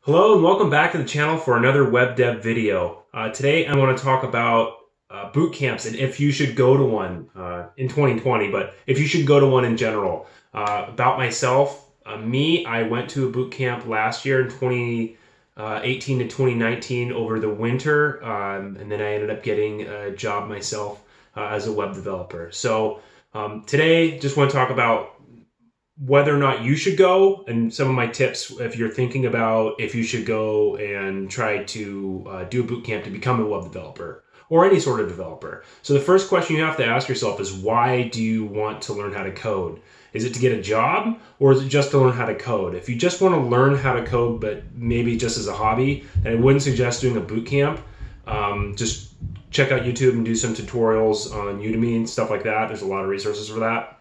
Hello and welcome back to the channel for another web dev video. Today I want to talk about boot camps and if you should go to one in 2020, but if you should go to one in general. About myself, I went to a boot camp last year in 2018 to 2019 over the winter, and then I ended up getting a job myself as a web developer. So today just want to talk about whether or not you should go and some of my tips if you're thinking about if you should go and try to do a boot camp to become a web developer or any sort of developer. So the first question you have to ask yourself is, why do you want to learn how to code? Is it to get a job, or is it just to learn how to code? If you just want to learn how to code but maybe just as a hobby, then I wouldn't suggest doing a boot camp. Just check out YouTube and do some tutorials on Udemy and stuff like that. There's a lot of resources for that.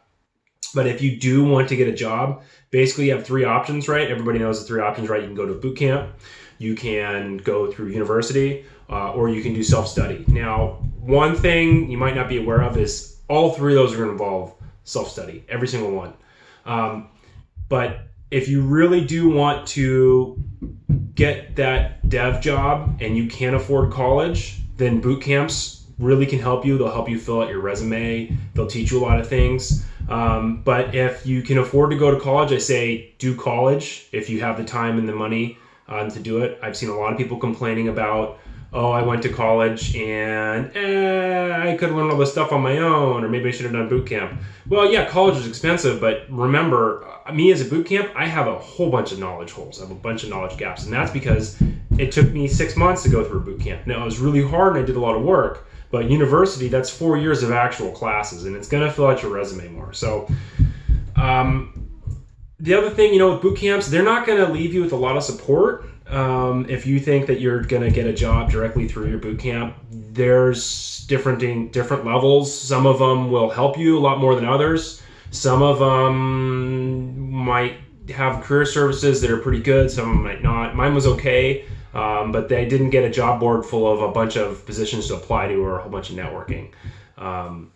But if you do want to get a job, basically you have three options, right? Everybody knows the three options, right? You can go to boot camp, you can go through university, or you can do self-study. Now, one thing you might not be aware of is all three of those are going to involve self-study, every single one. But if you really do want to get that dev job and you can't afford college, then boot camps really can help you. They'll help you fill out your resume. They'll teach you a lot of things. But if you can afford to go to college, I say do college if you have the time and the money to do it. I've seen a lot of people complaining about, oh, I went to college and I could learn all this stuff on my own, or maybe I should have done boot camp. Well, yeah, college is expensive, but remember, me as a boot camp, I have a whole bunch of knowledge holes. I have a bunch of knowledge gaps, and that's because it took me 6 months to go through a boot camp. Now, it was really hard and I did a lot of work. But university, that's 4 years of actual classes, and it's going to fill out your resume more. So the other thing, with boot camps, they're not going to leave you with a lot of support. If you think that you're going to get a job directly through your boot camp, there's different levels. Some of them will help you a lot more than others. Some of them might have career services that are pretty good. Some of them might not. Mine was okay. But they didn't get a job board full of a bunch of positions to apply to or a whole bunch of networking on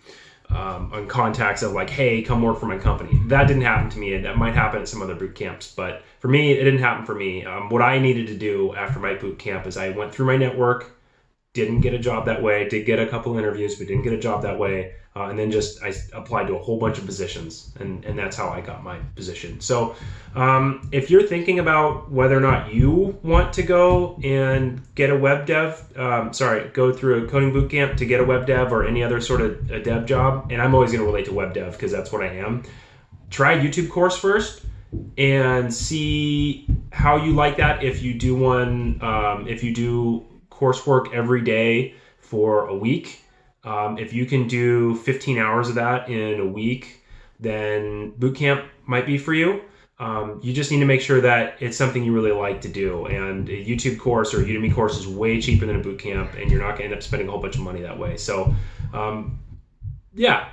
contacts of like, hey, come work for my company. That didn't happen to me, and that might happen at some other boot camps. But for me, it didn't happen for me. What I needed to do after my boot camp is I went through my network, didn't get a job that way, did get a couple interviews, but didn't get a job that way. And then I applied to a whole bunch of positions, and that's how I got my position. So if you're thinking about whether or not you want to go and get a web dev, go through a coding boot camp to get a web dev or any other sort of a dev job, and I'm always going to relate to web dev because that's what I am, try a YouTube course first and see how you like that. If you do if you do coursework every day for a week, if you can do 15 hours of that in a week, then bootcamp might be for you. You just need to make sure that it's something you really like to do. And a YouTube course or a Udemy course is way cheaper than a bootcamp, and you're not going to end up spending a whole bunch of money that way. So, yeah,